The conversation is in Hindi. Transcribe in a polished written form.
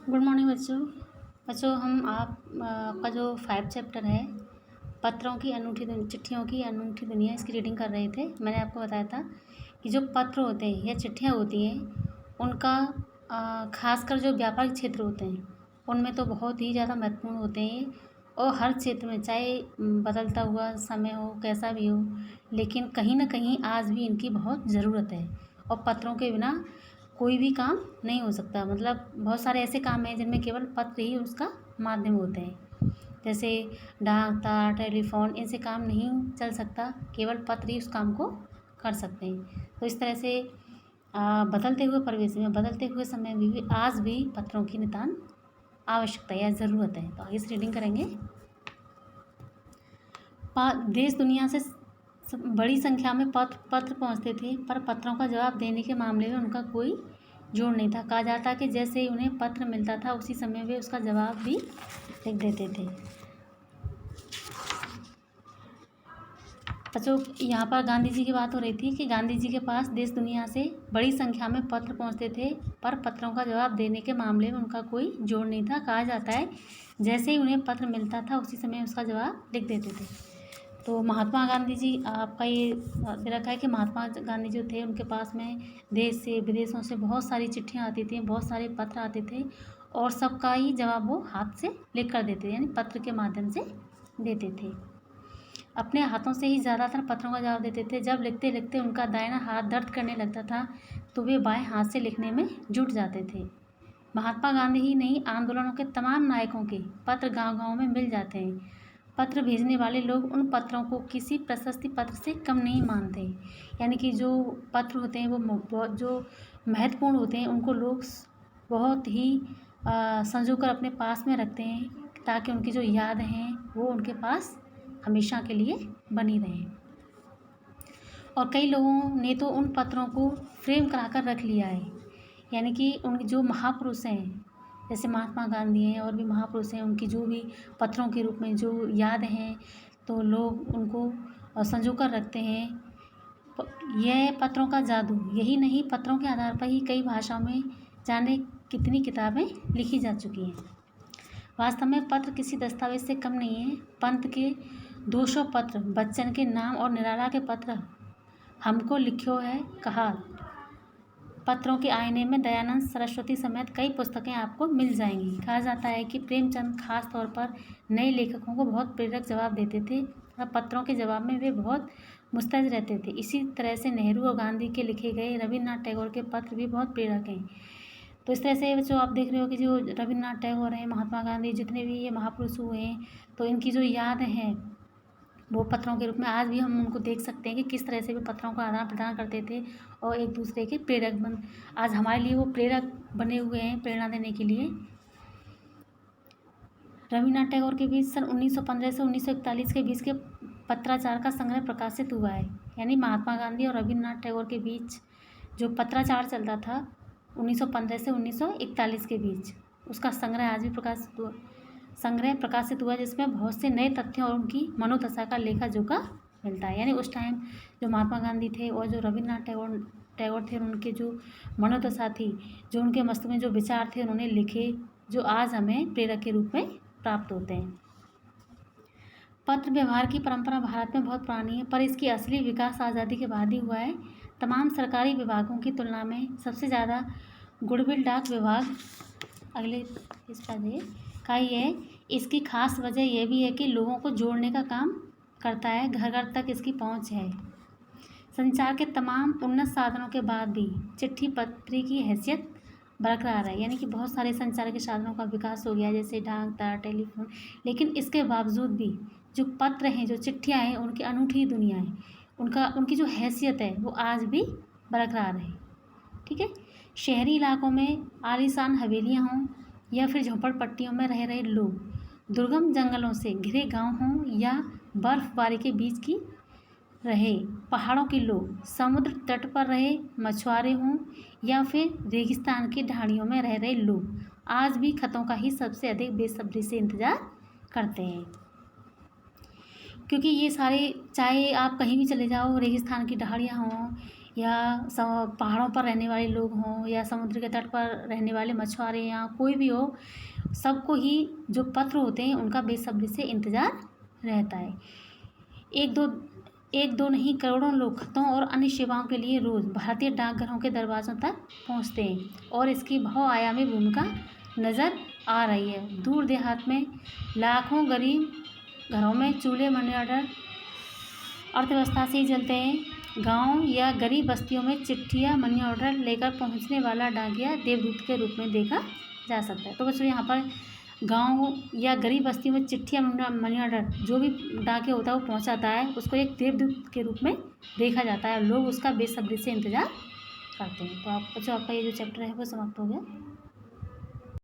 गुड मॉर्निंग बच्चों। हम आपका जो 5 चैप्टर है पत्रों की अनूठी चिट्ठियों की अनूठी दुनिया, इसकी रीडिंग कर रहे थे। मैंने आपको बताया था कि जो पत्र होते हैं या चिट्ठियाँ होती हैं उनका खासकर जो व्यापारिक क्षेत्र होते हैं उनमें तो बहुत ही ज़्यादा महत्वपूर्ण होते हैं और हर क्षेत्र में चाहे बदलता हुआ समय हो कैसा भी हो, लेकिन कहीं ना कहीं आज भी इनकी बहुत ज़रूरत है और पत्रों के बिना कोई भी काम नहीं हो सकता। मतलब बहुत सारे ऐसे काम हैं जिनमें केवल पत्र ही उसका माध्यम होते हैं, जैसे डाक तार टेलीफोन, इनसे काम नहीं चल सकता, केवल पत्र ही उस काम को कर सकते हैं। तो इस तरह से बदलते हुए परिवेश में बदलते हुए समय में भी आज भी पत्रों की नितांत आवश्यकता या ज़रूरत है। तो आगे से रीडिंग करेंगे। देश दुनिया से बड़ी संख्या में पत्र पहुंचते थे, पर पत्रों का जवाब देने के मामले में उनका कोई जोड़ नहीं था। कहा जाता कि जैसे ही उन्हें पत्र मिलता था उसी समय वे उसका जवाब भी लिख देते थे। बच्चों, यहाँ पर गांधी जी की बात हो रही थी कि गांधी जी के पास देश दुनिया से बड़ी संख्या में पत्र पहुँचते थे, पर पत्रों का जवाब देने के मामले में उनका कोई जोड़ नहीं था। कहा जाता है जैसे ही उन्हें पत्र मिलता था उसी समय उसका जवाब लिख देते थे। तो महात्मा गांधी जी, आपका ये दे रखा है कि महात्मा गांधी जो थे उनके पास में देश से विदेशों से बहुत सारी चिट्ठियाँ आती थी, बहुत सारे पत्र आते थे और सबका ही जवाब वो हाथ से लिख कर देते थे, यानी पत्र के माध्यम से देते थे। अपने हाथों से ही ज़्यादातर पत्रों का जवाब देते थे। जब लिखते लिखते उनका दाहिना हाथ दर्द करने लगता था तो वे बाएं हाथ से लिखने में जुट जाते थे। महात्मा गांधी ही नहीं, आंदोलनों के तमाम नायकों के पत्र गांव-गांव में मिल जाते हैं। पत्र भेजने वाले लोग उन पत्रों को किसी प्रशस्ति पत्र से कम नहीं मानते, यानी कि जो पत्र होते हैं वो बहुत जो महत्वपूर्ण होते हैं उनको लोग बहुत ही संजो कर अपने पास में रखते हैं, ताकि उनकी जो याद हैं वो उनके पास हमेशा के लिए बनी रहें। और कई लोगों ने तो उन पत्रों को फ्रेम कराकर रख लिया है, यानी कि उन जो महापुरुष हैं जैसे महात्मा गांधी हैं और भी महापुरुष हैं, उनकी जो भी पत्रों के रूप में जो याद हैं तो लोग उनको संजो कर रखते हैं। यह पत्रों का जादू, यही नहीं पत्रों के आधार पर ही कई भाषाओं में जाने कितनी किताबें लिखी जा चुकी हैं। वास्तव में पत्र किसी दस्तावेज से कम नहीं है। पंत के 200 पत्र, बच्चन के नाम और निराला के पत्र हमको लिखो है कहा, पत्रों के आईने में दयानंद सरस्वती समेत कई पुस्तकें आपको मिल जाएंगी। कहा जाता है कि प्रेमचंद खास तौर पर नए लेखकों को बहुत प्रेरक जवाब देते थे और पत्रों के जवाब में वे बहुत मुस्तैद रहते थे। इसी तरह से नेहरू और गांधी के लिखे गए रविन्द्रनाथ टैगोर के पत्र भी बहुत प्रेरक हैं। तो इस तरह से जो आप देख रहे हो कि जो रविन्द्रनाथ टैगोर हैं, महात्मा गांधी, जितने भी ये महापुरुष हुए हैं, तो इनकी जो याद हैं वो पत्रों के रूप में आज भी हम उनको देख सकते हैं कि किस तरह से वे पत्रों का आदान प्रदान करते थे और एक दूसरे के प्रेरक बन, आज हमारे लिए वो प्रेरक बने हुए हैं प्रेरणा देने के लिए। रविन्द्रनाथ टैगोर के बीच सन 1915 से 1941 के बीच के पत्राचार का संग्रह प्रकाशित हुआ है, यानी महात्मा गांधी और रविन्द्रनाथ टैगोर के बीच जो पत्राचार चलता था 1915 से 1941 के बीच, उसका संग्रह आज भी प्रकाशित हुआ, जिसमें बहुत से नए तथ्यों और उनकी मनोदशा का लेखा जोखा मिलता है। यानी उस टाइम जो महात्मा गांधी थे और जो रविन्द्रनाथ टैगोर थे, उनके जो मनोदशा थी, जो उनके मस्तिष्क में जो विचार थे उन्होंने लिखे, जो आज हमें प्रेरक के रूप में प्राप्त होते हैं। पत्र व्यवहार की परंपरा भारत में बहुत पुरानी है, पर इसकी असली विकास आज़ादी के बाद ही हुआ है। तमाम सरकारी विभागों की तुलना में सबसे ज़्यादा गुडविल डाक विभाग अगले इस पर का ही है। इसकी खास वजह यह भी है कि लोगों को जोड़ने का काम करता है, घर घर तक इसकी पहुंच है। संचार के तमाम उन्नत साधनों के बाद भी चिट्ठी पत्री की हैसियत बरकरार है, यानी कि बहुत सारे संचार के साधनों का विकास हो गया, जैसे डाक तार टेलीफोन, लेकिन इसके बावजूद भी जो पत्र हैं, जो चिट्ठियाँ हैं, उनकी अनूठी दुनिया है, उनकी जो हैसियत है वो आज भी बरकरार है। ठीक है, शहरी इलाकों में आलीशान हवेलियाँ हों या फिर झोपड़पट्टियों में रह रहे लोग, दुर्गम जंगलों से घिरे गांव हों या बर्फबारी के बीच की रहे पहाड़ों के लोग, समुद्र तट पर रहे मछुआरे हों या फिर रेगिस्तान की ढाणियों में रह रहे लोग, आज भी खतों का ही सबसे अधिक बेसब्री से इंतज़ार करते हैं। क्योंकि ये सारे, चाहे आप कहीं भी चले जाओ, रेगिस्तान की ढाणियाँ हों या पहाड़ों पर रहने वाले लोग हों या समुद्र के तट पर रहने वाले मछुआरे या कोई भी हो, सबको ही जो पत्र होते हैं उनका बेसब्री से इंतज़ार रहता है। एक दो नहीं करोड़ों लोग खतों और अन्य सेवाओं के लिए रोज़ भारतीय डाकघरों के दरवाज़ों तक पहुंचते हैं और इसकी बहुआयामी भूमिका नज़र आ रही है। दूर देहात में लाखों गरीब घरों में चूल्हे मनी ऑर्डर अर्थव्यवस्था से ही चलते हैं। गांव या गरीब बस्तियों में चिट्ठियाँ मनी ऑर्डर लेकर पहुंचने वाला डाकिया देवदूत के रूप में देखा जा सकता है। तो बच्चों यहाँ पर गांव या गरीब बस्तियों में चिट्ठियाँ मनी ऑर्डर जो भी डाकिया होता है वो पहुंचाता है, उसको एक देवदूत के रूप में देखा जाता है। लोग उसका बेसब्री से इंतज़ार करते हैं। तो आप बच्चों आपका ये जो चैप्टर है वो समाप्त हो गया।